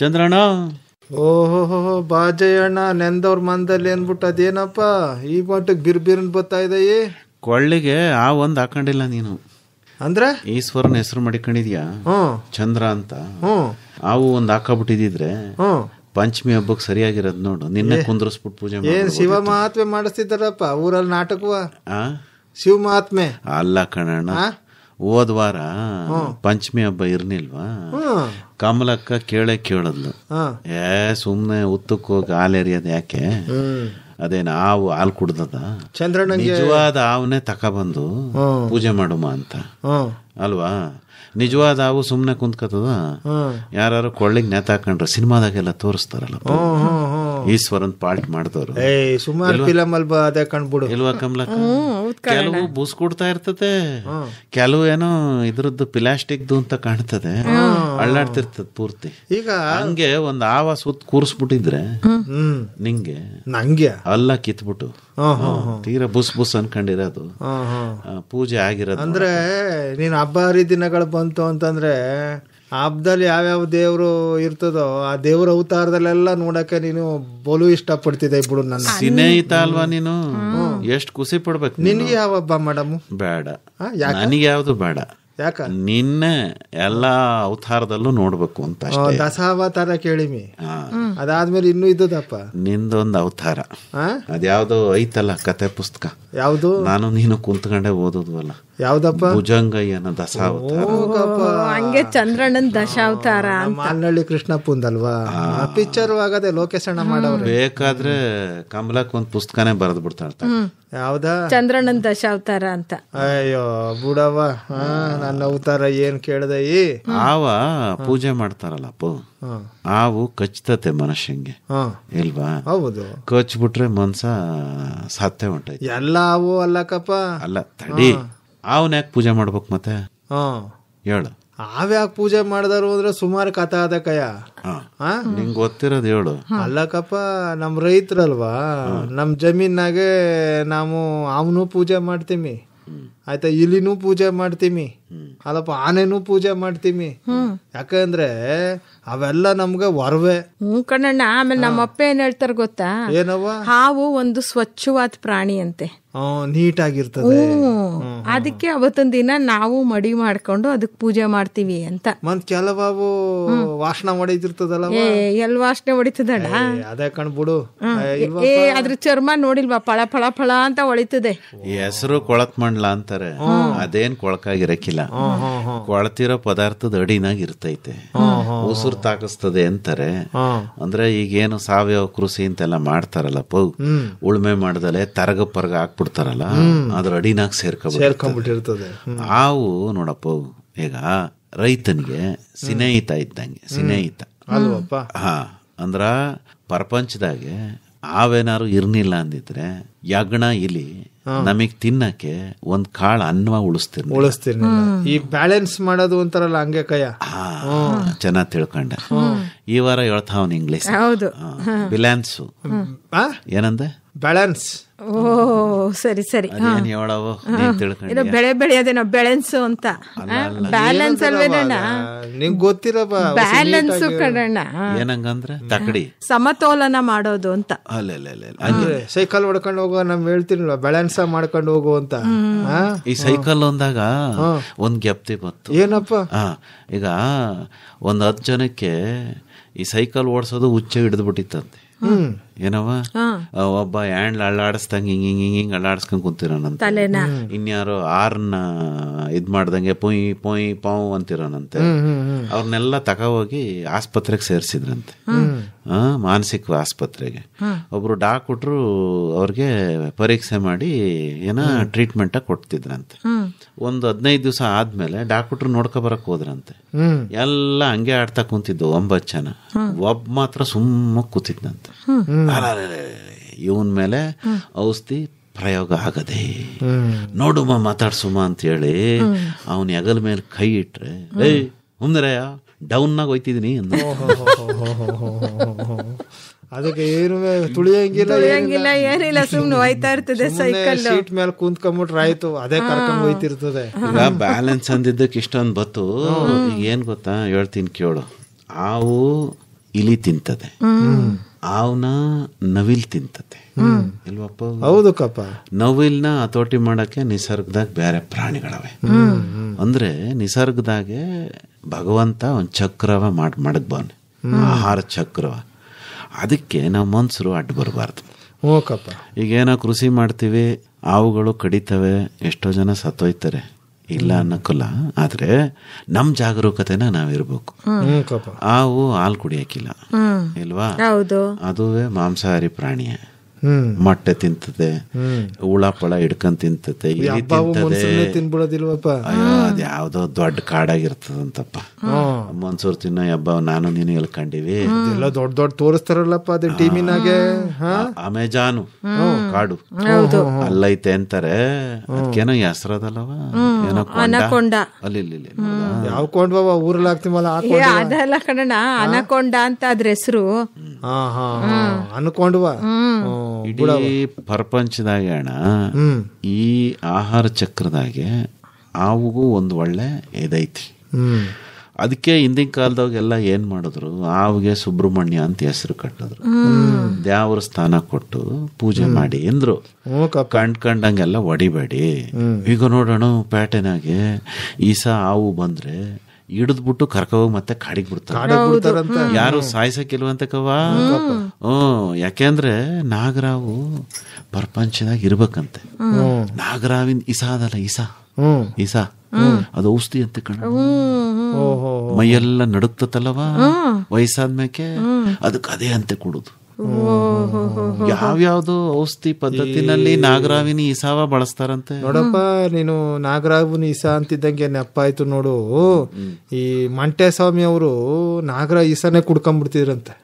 ಚಂದ್ರಣ್ಣ. ಓಹೋ ಬಾಜಯ್ಯಣ್ಣ, ನೆಂದವ್ರ ಮಂದಲ್ಲಿ ಅನ್ಬಿಟ್ಟು ಅದೇನಪ್ಪ ಈ ಮಟ್ಟಕ್ಕೆ ಬಿರ್ಬಿರ್ನ್ ಬರ್ತಾ ಇದೆಯೇ? ಕೊಳ್ಳಿಗೆ ಆ ಒಂದ್ ಹಾಕೊಂಡಿಲ್ಲ ನೀನು ಅಂದ್ರೆ ಈಶ್ವರನ ಹೆಸರು ಮಾಡಿಕೊಂಡಿದ್ಯಾ ಚಂದ್ರ ಅಂತ. ಅವು ಒಂದ್ ಹಾಕಬಿಟ್ಟಿದ್ರೆ ಪಂಚಮಿ ಹಬ್ಬಕ್ಕೆ ಸರಿಯಾಗಿರೋದ್ ನೋಡು. ನಿನ್ನೆ ಕುಂದ್ರಸ್ಬಿಟ್ಟು ಪೂಜೆ ಏನ್ ಶಿವ ಮಹಾತ್ಮೆ ಮಾಡಿಸ್ತಿದ್ದಾರಪ್ಪ ಊರಲ್ಲಿ ನಾಟಕವ? ಶಿವ ಮಹಾತ್ಮೆ ಅಲ್ಲ ಕಣಣ್ಣ, ಹೋದ್ ವಾರ ಪಂಚಮಿ ಹಬ್ಬ ಇರ್ನಿಲ್ವಾ, ಕಮಲಕ್ಕ ಕೇಳದ್ಲು, ಸುಮ್ನೆ ಉತ್ತಕ್ಕೆ ಹೋಗಿ ಹಾಲು ಎರಿಯೋದು ಯಾಕೆ, ಅದೇನ ಹಾವು ಹಾಲು ಕುಡ್ದದ, ನಿಜವಾದ ಹಾವನ್ನೇ ತಕೊಬಂದು ಪೂಜೆ ಮಾಡುಮ ಅಂತ ಅಲ್ವಾ. ನಿಜವಾದ ಹಾವು ಸುಮ್ನೆ ಕುಂತ್ಕತದ, ಯಾರು ಕೊಳ್ಳಿಗೆ ನೇತಾಕೊಂಡ್ರೆ ಸಿನಿಮಾದಾಗೆಲ್ಲ ತೋರಿಸ್ತಾರಲ್ಲ ಈಶ್ವರನ್ ಪಾಲ್ಟ್ ಮಾಡಿದವರು. ಸುಮಾರು ಫಿಲಮ್ ಅಲ್ವಾ ಅದೇ ಕಂಡ್ಬಿಡು ಇಲ್ವಾ ಕಮಲಕ್ಕ? ಕೆಲವು ಬೂಸ್ ಕೊಡ್ತಾ ಇರ್ತದೆ, ಕೆಲವು ಏನೋ ಇದ್ರದ್ದು ಪ್ಲಾಸ್ಟಿಕ್ದು ಅಂತ ಕಾಣ್ತದೆ, ಅಳ್ಳಾಡ್ತಿರ್ತದ ಪೂರ್ತಿ. ಈಗ ಹಂಗೆ ಒಂದ್ ಹಾವ ಸುತ್ತ ಕೂರಿಸ್ಬಿಟ್ಟಿದ್ರೆ ನಿಂಗೆ ಅಲ್ಲ ಕಿತ್ಬಿಟ್ಟು ತೀರಾ ಬುಸ್ ಬುಸ್ ಅನ್ಕೊಂಡಿರೋದು ಪೂಜೆ ಆಗಿರೋದು. ಅಂದ್ರೆ ನೀನ್ ಹಬ್ಬ ಹರಿದಿನಗಳು ಬಂತು ಅಂತಂದ್ರೆ ಹಬ್ಬದಲ್ಲಿ ಯಾವ್ಯಾವ ದೇವ್ರು ಇರ್ತದೋ ಆ ದೇವ್ರ ಅವತಾರದಲ್ಲೆಲ್ಲ ನೋಡಕ್ಕೆ ನೀನು ಬೋಲು ಇಷ್ಟ ಪಡ್ತಿದ್ದೆ. ಬಿಡು ನನ್ನ ಸ್ನೇಹಿತ ಅಲ್ವಾ ನೀನು, ಎಷ್ಟು ಖುಷಿ ಪಡ್ಬೇಕು. ನಿನ್ಗೆ ಯಾವ ಹಬ್ಬ ಮೇಡಮ್? ಬೇಡ, ನನಗೆ ಯಾವ್ದು ಬೇಡ. ಯಾಕ? ನಿನ್ನೆ ಎಲ್ಲಾ ಅವತಾರದಲ್ಲೂ ನೋಡ್ಬೇಕು ಅಂತ ಅಷ್ಟೇ. ದಶಾವತಾರ ಕೇಳಿಮಿ, ಅದಾದ್ಮೇಲೆ ಇನ್ನೂ ಇದ್ದದಪ್ಪ ನಿಂದೊಂದು ಅವತಾರ. ಅದ್ಯಾವ್ದೋ ಐತಲ್ಲ ಕತೆ ಪುಸ್ತಕ, ಯಾವ್ದು? ನಾನು ನೀನು ಕುಂತ್ಕೊಂಡೆ ಓದೋದ್ವಲ್ಲ, ಯಾವ್ದಪ್ಪ? ಭುಜಂಗಯ್ಯನ ದಶಾವತಾರ. ಹಂಗೆ ಚಂದ್ರಣ್ಣನ್ ದಶಾವತಾರ. ಮಾಲ್ನಳ್ಳಿ ಕೃಷ್ಣಪ್ಪಂದಲ್ವಾ ಪಿಕ್ಚರ್ ಆಗದೆ ಲೋಕೇಶಣ್ಣ ಮಾಡವ್ರೆ. ಬೇಕಾದ್ರೆ ಕಮಲಕ್ ಒಂದ್ ಪುಸ್ತಕನೇ ಬರೆದ್ ಬಿಡ್ತಾಳ. ಯಾವ್ದ? ಚಂದ್ರಣ್ಣನ್ ದಶಾವತಾರ ಅಂತ. ಅಯ್ಯೋ ಬುಡವ್ವ, ನನ್ನ ಅವತಾರ ಏನ್ ಕೇಳ್ದ? ಆವ ಪೂಜೆ ಮಾಡ್ತಾರಲ್ಲಪ್ಪ, ಹಾವು ಕಚ್ತತೆ ಮನುಷ್ಯಂಗೆ ಇಲ್ವಾ? ಹೌದು, ಕಚ್ಬಿಟ್ರೆ ಮನ್ಸ ಸತ್ತೆ ಹೊಂಟೈತಿ. ಎಲ್ಲ ಹಾವು ಅಲ್ಲಕಪ್ಪ. ಅಲ್ಲ ತಡಿ, ಅವನ್ ಯಾಕೆ ಪೂಜೆ ಮಾಡ್ಬೇಕು ಮತ್ತೆ ಹೇಳು? ಯಾವ್ಯಾಕೆ ಪೂಜೆ ಮಾಡಿದಾರು ಅಂದ್ರೆ ಸುಮಾರು ಕಥೆ ಅದ ಕಯ್ಯ. ನಿಂಗೆ ಗೊತ್ತಿರೋದು ಹೇಳು. ಅಲ್ಲಕಪ್ಪ, ನಮ್ ರೈತರಲ್ವಾ, ನಮ್ ಜಮೀನಾಗೆ ನಾವು ಅವನು ಪೂಜೆ ಮಾಡ್ತೀವಿ ಆಯ್ತಾ, ಇಲಿನೂ ಪೂಜೆ ಮಾಡ್ತೀವಿ ಅಲ್ಲಪ್ಪ, ಆನೆನೂ ಪೂಜೆ ಮಾಡ್ತೀವಿ. ಯಾಕಂದ್ರೆ ಅವೆಲ್ಲ ನಮ್ಗೆ ಹೊರವೆ. ಕಣ್ಣಣ್ಣ, ಆಮೇಲೆ ನಮ್ಮಪ್ಪ ಏನ್ ಹೇಳ್ತಾರ ಗೊತ್ತಾ? ಏನವ್ವ? ಹಾವು ಒಂದು ಸ್ವಚ್ಛವಾದ ಪ್ರಾಣಿ ಅಂತೆ, ನೀಟಾಗಿರ್ತದೆ. ಅದಕ್ಕೆ ಅವತ್ತೊಂದ್ ದಿನ ನಾವು ಮಡಿ ಮಾಡ್ಕೊಂಡು ಅದಕ್ ಪೂಜೆ ಮಾಡ್ತೀವಿ ಅಂತ. ಮತ್ ಕೆಲವು ವಾಸನ ಹೊಡಿತಿರ್ತದಲ್ಲ. ಎಲ್ ವಾಸನೆ ಹೊಡಿತದಣ್ಣ? ಅದೇ ಕಣ್ಬಿಡು. ಅದ್ರ ಚರ್ಮ ನೋಡಿಲ್ವಾ, ಫಳ ಫಳ ಫಳ ಅಂತ ಹೊಳಿತದೆ. ಹೆಸರು ಕೊಳತ್ ಮಂಡ್ಲ ಅಂತಾರೆ, ಅದೇನ್ ಕೊಳಕಾಗಿರಕ್ಕಿಲ್ಲ. ಕೊಳತಿರೋ ಪದಾರ್ಥದ ಅಡಿನಾಗ ಇರ್ತೈತೆ, ಉಸಿರು ತಾಕಿಸ್ತದೆ ಅಂತಾರೆ. ಅಂದ್ರೆ ಈಗೇನು ಸಾವಯವ ಕೃಷಿ ಅಂತೆಲ್ಲ ಮಾಡ್ತಾರಲ್ಲಪ್ಪ, ಉಳ್ಮೆ ಮಾಡ್ದಲೆ ತರಗ ಪರ್ಗ ಹಾಕ್ಬಿಡ್ತಾರಲ್ಲ, ಅದ್ರ ಅಡಿನಾಗ ಸೇರ್ಕೊಂಡ್ಬಿಟ್ಟಿರ್ತದೆ. ಹಾವು ನೋಡಪ್ಪ, ಈಗ ರೈತನಿಗೆ ಸ್ನೇಹಿತ ಇದ್ದಂಗೆ, ಸ್ನೇಹಿತ ಅಲ್ವಪ್ಪ. ಅಂದ್ರ ಪ್ರಪಂಚದಾಗೆ ಹಾವೇನಾರು ಇರ್ನಿಲ್ಲ ಅಂದಿದ್ರೆ ಯಗ್ಣ ಇಲಿ ನಮಗ್ ತಿನ್ನಕ್ಕೆ ಒಂದ್ ಕಾಳು ಅನ್ನ ಉಳಿಸ್ತೀನಿ. ಈ ಬ್ಯಾಲೆನ್ಸ್ ಮಾಡೋದು ಅಂತಾರಲ್ಲ, ಹಂಗೆ ಕಯ್ಯ. ಚೆನ್ನಾಗ್ ತಿಳ್ಕೊಂಡೆ. ಈ ವಾರ ಹೇಳ್ತಾವನ್ ಇಂಗ್ಲಿಷ್. ಬಿಲ್ಯಾನ್ಸು ಏನಂದೆ? ಬ್ಯಾಲೆನ್ಸ್. ಓ ಸರಿ ಸರಿ. ಬೆಳೆ ಬೆಳೆಯೋದೇನೋ ಬೆಳೆನ್ಸು ಅಂತ. ಬ್ಯಾಲೆನ್ಸ್ ಅಲ್ವೇನಣ್ಣ? ನಿಂಗೆ ಗೊತ್ತಿರಪ್ಪ, ಬ್ಯಾಲೆನ್ಸ್ ಕಣಣ್ಣ. ಏನಂಗಂದ್ರೆ ತಕಡಿ ಸಮತೋಲನ ಮಾಡೋದು ಅಂತ. ಅಂದ್ರೆ ಸೈಕಲ್ ಹೊಡ್ಕೊಂಡು ಹೋಗುವ ನಮ್ ಹೇಳ್ತೀನಿಲ್ವ, ಬ್ಯಾಲೆನ್ಸ್ ಮಾಡ್ಕೊಂಡು ಹೋಗು ಅಂತ. ಈ ಸೈಕಲ್ ಒಂದಾಗ ಒಂದ್ ಗೆಪ್ತಿ ಬತ್ತು. ಏನಪ್ಪ? ಈಗ ಒಂದ್ 10 ಜನಕ್ಕೆ ಈ ಸೈಕಲ್ ಓಡಿಸೋದು ಹುಚ್ಚ ಹಿಡಿದು ಬಿಟ್ಟಿತ್ತಂತೆ. ಏನವ, ಒಬ್ಬ ಹ್ಯಾಂಡ್ಲ್ ಅಳ್ಳಾಡಿಸ್ದಂಗ ಹಿಂಗ್ ಅಳ್ಳಾಡಿಸ್ಕೊಂಡ್ ಕುಂತಿರೋನಂತೆ, ಇನ್ಯಾರೋ ಆರ್ನ ಇದ್ ಮಾಡ್ದಂಗೆ ಪೊಯ್ ಪೊಯ್ ಪಾವ್ ಅಂತಿರೋನಂತೆ. ಅವ್ರನ್ನೆಲ್ಲ ತಗೋಗಿ ಆಸ್ಪತ್ರೆಗೆ ಸೇರ್ಸಿದ್ರಂತೆ, ಮಾನಸಿಕ ಆಸ್ಪತ್ರೆಗೆ. ಒಬ್ರು ಡಾಕ್ಟ್ರು ಅವ್ರಿಗೆ ಪರೀಕ್ಷೆ ಮಾಡಿ ಏನೋ ಟ್ರೀಟ್ಮೆಂಟ್ ಕೊಡ್ತಿದ್ರಂತೆ. ಒಂದು 15 ದಿವಸ ಆದ್ಮೇಲೆ ಡಾಕ್ಟ್ರು ನೋಡ್ಕೊಬರಕ್ ಹೋದ್ರಂತೆ. ಎಲ್ಲ ಹಂಗೆ ಆಡ್ತಾ ಕುಂತಿದ್ದು 9 ಜನ, ಒಬ್ಬ ಮಾತ್ರ ಸುಮ್ಮ ಕೂತಿದ್ನಂತೆ. ಇವನ್ ಮೇಲೆ ಔಷಧಿ ಪ್ರಯೋಗ ಆಗದೆ, ನೋಡುಮ ಮಾತಾಡ್ಸುಮ ಅಂತ ಹೇಳಿ ಅವನ್ ಹೆಗಲ ಮೇಲೆ ಕೈ ಇಟ್ರೆ, ಮುಂದರಯ್ಯ ಡೌನ್ ನಾಗ ಹೋಯ್ತಿದೀನಿ ಅಂದ. ಅದಕ್ಕೆ ಏನು ತುಳಿಯಂಗಿಲ್ಲ ಏನಿಲ್ಲ, ಸುಮ್ನೆ ಹೋಯ್ತಾ ಇರ್ತದೆ ಸೈಕಲ್. ಸೀಟ್ ಮೇಲೆ ಕುಂತ್ಕೊಂಡ್ಬಿಟ್ರೆ ಆಯ್ತು, ಅದೇ ಕರ್ಕೊಂಡ್ ಹೋಯ್ತಿರ್ತದೆ. ಈಗ ಬ್ಯಾಲೆನ್ಸ್ ಅಂದಿದ್ದಕ್ಕೆ ಇಷ್ಟೊಂದು ಬತ್ತು. ಈಗ ಏನ್ ಗೊತ್ತಾ ಹೇಳ್ತೀನಿ ಕೇಳು. ಹಾವು ಇಲಿ ತಿಂತದೆ, ಅವನ ನವಿಲ್ ತಿಂತದೆ ಇಲ್ವಪ್ಪ? ಹೌದು ಕಪ್ಪ. ನವಿಲ್ನ ಹತೋಟಿ ಮಾಡಕ್ಕೆ ನಿಸರ್ಗದಾಗ ಬೇರೆ ಪ್ರಾಣಿಗಳವೆ. ಅಂದ್ರೆ ನಿಸರ್ಗದಾಗೆ ಭಗವಂತ ಒಂದ್ ಚಕ್ರವ ಮಾಡದ್ಬಾನೆ, ಆಹಾರ ಚಕ್ರವ. ಅದಕ್ಕೆ ನಾವು ಮನ್ಸರು ಅಡ್ಡ ಬರಬಾರ್ದು. ಈಗ ಏನೋ ಕೃಷಿ ಮಾಡ್ತೀವಿ, ಆವುಗಳು ಕಡಿತವೆ, ಎಷ್ಟೋ ಜನ ಸತ್ತೋಯ್ತಾರೆ, ಇಲ್ಲ ಅನ್ನಕ್ಕಲ್ಲ. ಆದ್ರೆ ನಮ್ ಜಾಗರೂಕತೆನ ನಾವಿರ್ಬೇಕು. ಆವು ಹಾಲು ಕುಡಿಯಕ್ಕಿಲ್ಲ ಇಲ್ವಾ? ಅದುವೇ ಮಾಂಸಾಹಾರಿ ಪ್ರಾಣಿಯೇ. ಮೊಟ್ಟೆ ತಿಂತದೆ, ಹುಳ ಪಳ ಹಿಡ್ಕೊಂಡ್ ತಿಂತದೆ, ಇಲಿ ತಿಂತದೆ. ಅದ್ಯಾವ್ದೋ ದೊಡ್ಡ ಕಾಡಾಗಿರ್ತದಂತಪ್ಪ ಮನ್ಸೂರ್ ತಿನ್ನೋ ಹಬ್ಬ. ನಾನು ನೀನು ಎಲ್ಕೊಂಡಿವಿ, ದೊಡ್ಡ ದೊಡ್ಡ ತೋರಿಸ್ತಾರಲ್ಲಪ್ಪ ಅದೇ ಟಿವಿನಾಗೆ. ಅಮೆಜಾನು ಕಾಡು ಅಲ್ಲೈತೆ ಅಂತಾರೆ. ಅದಕ್ಕೇನೋ ಹೆಸರದಲ್ಲವ, ಏನೋ ಕೊಂಡ. ಅಲ್ಲಿ ಯಾವ ಕೊಂಡ್ವ ಊರಲ್ಲಿ ಹಾಕ್ತಿವಲ್ಲ ಅದೆಲ್ಲ ಕಣ, ಅನಕೊಂಡ ಅಂತ ಅದ್ರ ಹೆಸರು. ಅನ್ಕೊಂಡ್ವ. ಇಡೀ ಪ್ರಪಂಚದಾಗ ಅಣ್ಣ ಈ ಆಹಾರ ಚಕ್ರದಾಗೆ ಆವುಗೂ ಒಂದು ಒಳ್ಳೆ ಇದೈತಿ. ಅದಕ್ಕೆ ಹಿಂದಿನ ಕಾಲದಾಗೆಲ್ಲ ಏನ್ ಮಾಡಿದ್ರು, ಆವಿಗೆ ಸುಬ್ರಹ್ಮಣ್ಯ ಅಂತ ಹೆಸರು ಕಟ್ಟಿದ್ರು, ದೇವ್ರ ಸ್ಥಾನ ಕೊಟ್ಟು ಪೂಜೆ ಮಾಡಿ ಎಂದ್ರು. ಕಂಡಂಗೆಲ್ಲ ಹೊಡಿಬೇಡಿ. ಈಗ ನೋಡೋಣ ಪೇಟೆನಾಗೆ ಈಸ ಆವು ಬಂದ್ರೆ ಹಿಡಿದ್ಬಿಟ್ಟು ಕರ್ಕೋಗಿ ಮತ್ತೆ ಕಾಡಿಗೆ ಬಿಡ್ತಾರೆ. ಯಾರು ಸಾಯ್ಸಕ್ಕಿಲ್ವಂತ ಕವಾ? ಯಾಕೆಂದ್ರೆ ನಾಗರಾವು ಪ್ರಪಂಚದಾಗ ಇರ್ಬೇಕಂತೆ. ನಾಗರಾವಿನ ಇಸ ಅದಲ್ಲ, ಇಸ ಅದು ಔಷಧಿ ಅಂತ ಕಣ. ಮೈಯೆಲ್ಲ ನಡುಕ್ತಲ್ಲವಾ ವಯಸ್ಸಾದ್ಮೇಕೆ, ಅದಕ್ಕೆ ಅದೇ ಅಂತೆ ಕೊಡುದು. ಯಾವ್ಯಾವ್ದು ಔಷಧಿ ಪದ್ಧತಿನಲ್ಲಿ ನಾಗರಾವಿನ ಇಸಾವ ಬಳಸ್ತಾರಂತೆ. ನೋಡಪ್ಪ ನೀನು ನಾಗರಾವಿನ ಇಸ ಅಂತಿದ್ದಂಗೆ ನೆಪ್ಪ ಆಯ್ತು ನೋಡು. ಈ ಮಂಟೆ ಸ್ವಾಮಿ ಅವರು ನಾಗರ ಇಸನೇ ಕುಡ್ಕೊಂಡ್ಬಿಡ್ತಿದ್ರಂತೆ.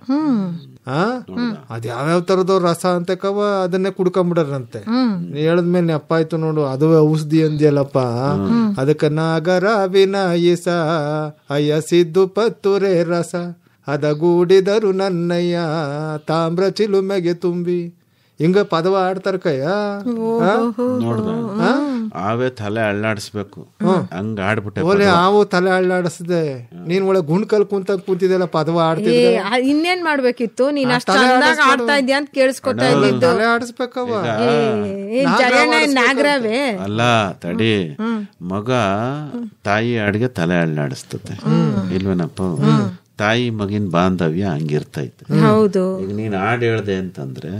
ಅದ್ಯಾವ್ಯಾವ ತರದೋ ರಸ ಅಂತ ಕವ ಅದನ್ನೇ ಕುಡ್ಕೊಂಡ್ಬಿಡರಂತೆ. ನೀ ಹೇಳದ್ಮೇಲೆ ನೆಪ್ಪ ಆಯ್ತು ನೋಡು, ಅದುವೇ ಔಷಧಿ ಅಂದ್ಯಲ್ಲಪ್ಪ. ಅದಕ್ಕ ನಾಗರಾವಿನ ಇಸ ಅಯ್ಯ ಸಿದ್ದು ಪತ್ತುರೆ ರಸ ಅದಗೂಡಿದರು ನನ್ನಯ್ಯ ತಾಮ್ರ ಚಿಲುಮೆಗೆ ತುಂಬಿ. ಹಿಂಗ ಪದವ ಆಡ್ತಾರ ಕಯ್ಯ. ನೋಡ್ದ ಆವೇ ತಲೆ ಅಳ್ಳಾಡಿಸ್ಬೇಕು, ಹಂಗ ಆಡ್ಬಿಟ್ಟೆ. ಆವು ತಲೆ ಅಳ್ಳಾಡಿಸ್ದೆ, ನೀನ್ ಒಳ್ಳೆ ಗುಂಡ್ಕಲ್ ಕೂತಿದ್ದೆಲ್ಲ ಪದವ ಆಡ್ತಿದ್ದೆ. ಇನ್ನೇನ್ ಮಾಡ್ಬೇಕಿತ್ತು, ನೀನ್ ಅಷ್ಟು ಚಂದಾಗಿ ಆಡ್ತಾ ಇದ್ಯಾ ಅಂತ ಕೇಳಿಸ್ಕೊತಾ ಇದ್ದಿದ್ದು. ತಲೆ ಆಡಿಸ್ಬೇಕವ ನಾಗರವೇ ಅಲ್ಲ. ತಡಿ, ಮಗ ತಾಯಿ ಅಡ್ಗೆ ತಲೆ ಅಳ್ಳಾಡಿಸ್ತತೆ ಇಲ್ವೇನಪ್ಪ? ತಾಯಿ ಮಗಿನ ಬಾಂಧವ್ಯ ಹಂಗಿರ್ತೈತೆ. ಈಗ ನೀನ್ ಹಾಡು ಹೇಳ್ದೆ ಅಂತಂದ್ರೆ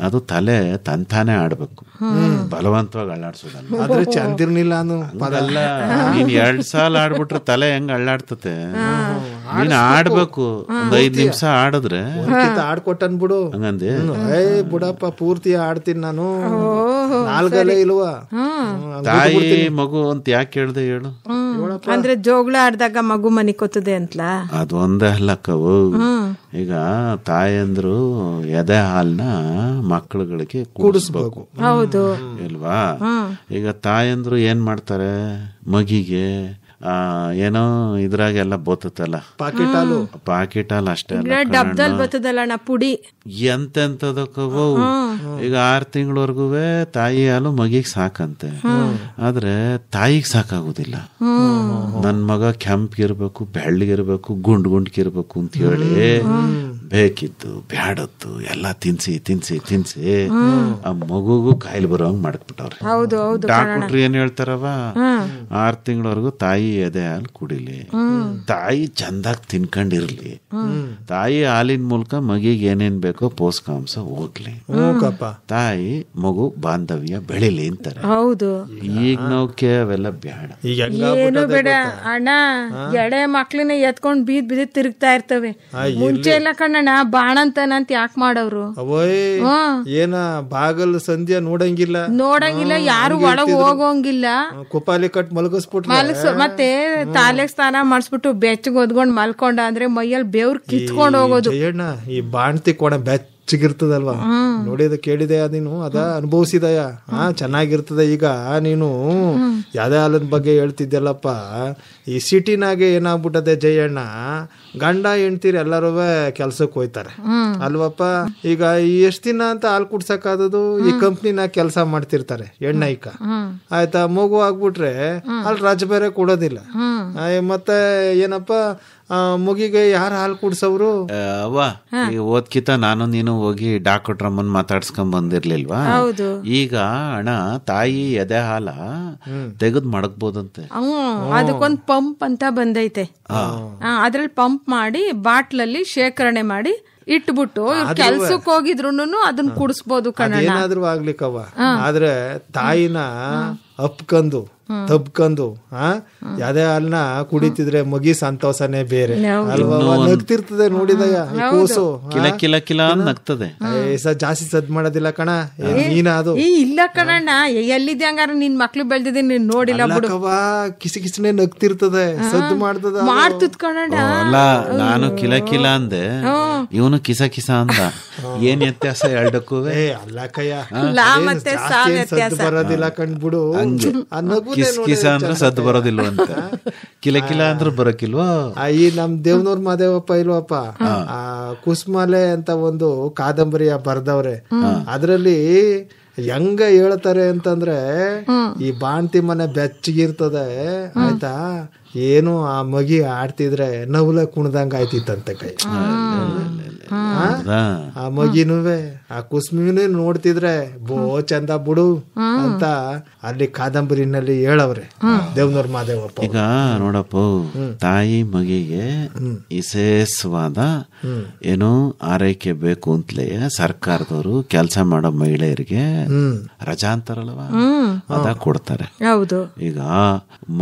ಅದು ತಲೆ ತಂತಾನೆ ಆಡ್ಬೇಕು, ಬಲವಂತವಾಗಿ ಅಳ್ಳಾಡ್ಸೋದಲ್ಲ. ಆದ್ರೆ ಚಂದಿರ್ನಿಲ್ಲ ಅದಲ್ಲ. ನೀನ್ 2 ಸಾಲ ಆಡ್ಬಿಟ್ರೆ ತಲೆ ಹೆಂಗ್ ಅಳ್ಳಾಡ್ತತೆ? ನೀನ್ ಆಡ್ಬೇಕು, ಒಂದ್ 5 ನಿಮಿಷ ಆಡಿದ್ರೆ ಆಡ್ಕೊಟ್ಟನ್ಬಿಡು. ಹಂಗಂದೆ ಬಿಡಪ್ಪ ಪೂರ್ತಿ ಆಡ್ತೀನಿ ನಾನು, ನಾಲ್ಗಲೇ ಇಲ್ವಾ? ತಾಯಿ ಮಗು ಅಂತ ಯಾಕೆ ಹೇಳ್ದೆ ಹೇಳು? ಅಂದ್ರೆ ಜೋಗಳ ಆಡ್ದಾಗ ಮಗು ಮನಿ ಕೊತ್ತದೆ ಅಂತಲ. ಅದು ಒಂದೇ ಅಲ್ಲಕ್ಕವು. ಈಗ ತಾಯಂದ್ರು ಎದೆ ಹಾಲ್ನ ಮಕ್ಕಳುಗಳಿಗೆ ಕುಡಿಸ್ಬೇಕು, ಹೌದು ಇಲ್ವಾ? ಈಗ ತಾಯಂದ್ರು ಏನ್ ಮಾಡ್ತಾರೆ, ಮಗಿಗೆ ಏನೋ ಇದ್ರಾಗೆಲ್ಲ ಬೋತಲ್ಲ ಪಾಕಿಟ್ ಹಾಲು ಅಷ್ಟೇ ಅಲ್ಲ, ಪುಡಿ ಎಂತೆಂತದಕ್ಕವು. ಈಗ 6 ತಿಂಗಳವರೆಗೂ ತಾಯಿ ಹಾಲು ಮಗಿಗೆ ಸಾಕಂತೆ. ಆದ್ರೆ ತಾಯಿಗೆ ಸಾಕಾಗುದಿಲ್ಲ. ನನ್ ಮಗ ಕೆಂಪ್ಗಿರ್ಬೇಕು, ಬೆಳ್ಳಗಿರ್ಬೇಕು, ಗುಂಡ್ಗಿರ್ಬೇಕು ಅಂತ ಹೇಳಿ ಬೇಕಿತ್ತು ಬ್ಯಾಡತ್ತು ಎಲ್ಲ ತಿನ್ಸಿ ಆ ಮಗುಗೂ ಕಾಯಿಲೆ ಬರೋಂಗ್ ಮಾಡಕ್ಬಿಟ್ಟವ್ರೆ. ಡಾಕ್ಟ್ರು ಏನ್ ಹೇಳ್ತಾರವ, 6 ತಿಂಗಳವರೆಗೂ ತಾಯಿ ಎದೆ ಹಾಲು ಕುಡಿಲಿ, ತಾಯಿ ಚಂದಾಗಿ ತಿನ್ಕೊಂಡಿರ್ಲಿ, ತಾಯಿ ಹಾಲಿನ ಮೂಲಕ ಮಗಿಗೆ ಏನೇನ್ ಬೇಕೋ ಪೋಷಕಾಂಶ ಹೋಗ್ಲಿ, ತಾಯಿ ಮಗು ಬಾಂಧವ್ಯ ಬೆಳಿಲಿ ಅಂತಾರೆ. ಹೌದು. ಈಗ ನಾವು ಅವೆಲ್ಲ ಬೇಡ, ಏನು ಬೇಡ ಅಣ್ಣ. ಎಡೆ ಮಕ್ಳನ್ನ ಎತ್ಕೊಂಡ್ ಬೀದ್ ತಿರುಗ್ತಾ ಇರ್ತವೆ. ಮುಂಚೆ ಎಲ್ಲ ಕಣ್ಣಣ್ಣ ಬಾಣಂತನ ಅಂತ ಯಾಕೆ ಮಾಡವ್ರು? ಏನ ಬಾಗಲ್ ಸಂಧ್ಯಾ ನೋಡಂಗಿಲ್ಲ, ಯಾರು ಒಳಗ್ ಹೋಗೋಂಗಿಲ್ಲ. ಕುಪಾಲಿ ಕಟ್ ಮಲಗಿಸ್ಬಿಟ್ಟು ಮತ್ತೆ ತಾಲೆಗ್ ಸ್ನಾನ ಮಾಡಿಸ್ಬಿಟ್ಟು ಬೆಚ್ಚಗ್ ಒದ್ಕೊಂಡ್ ಮಲ್ಕೊಂಡ ಅಂದ್ರೆ ಮೈಯಲ್ಲಿ ಬೆವ್ರು ಕಿತ್ಕೊಂಡ್ ಹೋಗೋದು. ಈ ಬಾಣ್ತಿ ಕೊಡ ಬೆಚ್ಚಗಿರ್ತದಲ್ವಾ, ನೋಡಿದ ಕೇಳಿದೆ ನೀನು, ಅದ ಅನುಭವಿಸಿದಯ? ಚೆನ್ನಾಗಿರ್ತದೆ. ಈಗ ನೀನು ಯಾವ್ದೇ ಹಾಲದ ಬಗ್ಗೆ ಹೇಳ್ತಿದ್ದಲ್ಲಪ್ಪ, ಈ ಸಿಟಿನಾಗೆ ಏನಾಗ್ಬಿಟ್ಟದೆ ಜಯಣ್ಣ, ಗಂಡ ಹೆಂಡ್ತೀರಿ ಎಲ್ಲರೂ ಕೆಲ್ಸಕ್ಕೆ ಹೋಯ್ತಾರೆ ಅಲ್ವಪ್ಪ. ಈಗ ಎಷ್ಟ್ ದಿನ ಅಂತ ಹಾಲು ಕುಡ್ಸಕ್ಕಾದದು, ಈ ಕಂಪ್ನಿನ ಕೆಲಸ ಮಾಡ್ತಿರ್ತಾರೆ ಎಣ್ಣೈಕ ಆಯ್ತಾ. ಮಗು ಆಗ್ಬಿಟ್ರೆ ಅಲ್ಲಿ ರಜೆ ಬೇರೆ ಕೊಡೋದಿಲ್ಲ. ಮತ್ತೆ ಏನಪ್ಪ ಮಗಿಗೆ ಯಾರು ಹಾಲು ಕುಡ್ಸವ್ರು? ಅವ್ವ ಈ ಓದ್ಕಿತ ನಾನು ನೀನು ಹೋಗಿ ಡಾಕ್ಟ್ರಮ್ಮನ್ ಮಾತಾಡ್ಸ್ಕೊಂಡ್ ಬಂದಿರ್ಲಿಲ್ವಾ? ಈಗ ಅಣ್ಣ ತಾಯಿ ಎದೆ ಹಾಲ ತೆಗೆದ್ ಮಡಗ್ಬೋದಂತೆ. ಅದಕ್ಕೊಂದ್ ಪಂಪ್ ಅಂತ ಬಂದೈತೆ. ಅದ್ರಲ್ಲಿ ಪಂಪ್ ಮಾಡಿ ಬಾಟ್ಲಲ್ಲಿ ಶೇಖರಣೆ ಮಾಡಿ ಇಟ್ಬಿಟ್ಟು ಕೆಲ್ಸಕ್ಕೆ ಹೋಗಿದ್ರು ಅದನ್ನ ಕುಡಿಸ್ಬೋದು ಕಣ. ಏನಾದ್ರು ಆಗ್ಲಿಕ್ಕವ, ಆದ್ರೆ ತಾಯಿನ ಅಪ್ಕಂದು ತಬ್ಕಂದು ಯಾವ್ದೇ ಹಾಲ್ನ ಕುಡಿತಿದ್ರೆ ಮಗಿ ಸಂತೋಷನೇ ಬೇರೆ ಅಲ್ವಾ. ನಗ್ತಿರ್ತದೆ ನೋಡಿದಯ ಕೂಸು, ಕಿಲ ಕಿಲ ಕಿಲ ನಗ್ತದೆ. ಜಾಸ್ತಿ ಸದ್ ಮಾಡೋದಿಲ್ಲ ಕಣ ನೀನ. ಅದು ಇಲ್ಲ ಕಣಣ್ಣ, ಎಲ್ಲಿದ್ದೆ ಹಂಗಾರ ನಿನ್ ಮಕ್ಳು ಬೆಳ್ದಿದ್ದೀನಿ ನೀನ್ ನೋಡಿಲ್ಲ ಬಿಡು. ಕಿಸಿ ಕಿಸಿನೇ ನಗ್ತಿರ್ತದೆ, ಸದ್ದು ಮಾಡ್ತದ ಕಣಣ್ಣ. ಅಲ್ಲ ನಾನು ಕಿಲ ಕಿಲ ಅಂದೆ, ಇವನು ಕಿಸ ಕಿಸ ಅಂದ. ಏನ್ ವ್ಯತ್ಯಾಸ ಎರಡಕ್ಕೂ? ಅಲ್ಲ ಕಯ್ಯ, ಸದ್ದು ಬರೋದಿಲ್ಲ ಕಣ್ಬಿಡು. ಕಿಸ್ ಕಿಸ ಅಂದ್ರೆ ಸದ್ದು ಬರೋದಿಲ್ವ ಅಂತ, ಕಿಲ ಕಿಲ ಅಂದ್ರೆ ಬರೋಕಿಲ್ವಾ? ಈ ನಮ್ ದೇವ್ನೂರ್ ಮಾದೇವಪ್ಪ ಇಲ್ವಪ್ಪ, ಕುಸ್ಮಾಲೆ ಅಂತ ಒಂದು ಕಾದಂಬರಿಯ ಬರ್ದವ್ರೆ. ಅದ್ರಲ್ಲಿ ಹೆಂಗ ಹೇಳ್ತಾರೆ ಅಂತಂದ್ರೆ, ಈ ಬಾಣ್ತಿ ಮನೆ ಬೆಚ್ಚಗಿರ್ತದೆ ಆಯ್ತಾ, ಏನು ಆ ಮಗಿ ಆಡ್ತಿದ್ರೆ ನವ್ಲ ಕುಣ್ದಂಗ ಆಯ್ತಿತ್ತಂತೆ ಕೈ. ಆ ಮಗಿನುವೆ ಆ ಕುಸ್ಮಿನೂ ನೋಡ್ತಿದ್ರೆ ಬೋ ಚಂದ ಬಿಡು ಅಂತ ಅಲ್ಲಿ ಕಾದಂಬರಿನಲ್ಲಿ ಹೇಳವ್ರೆ ದೇವ್ನೂರ್ ಮಾದೇವಪ್ಪ. ಈಗ ನೋಡಪ್ಪ, ತಾಯಿ ಮಗಿಗೆ ವಿಶೇಷವಾದ ಏನು ಆರೈಕೆ ಬೇಕು ಅಂತಲೇ ಸರ್ಕಾರದವರು ಕೆಲಸ ಮಾಡೋ ಮಹಿಳೆಯರಿಗೆ ರಜಾ ಅಂತಾರಲ್ವ, ಅದ ಕೊಡ್ತಾರೆ. ಈಗ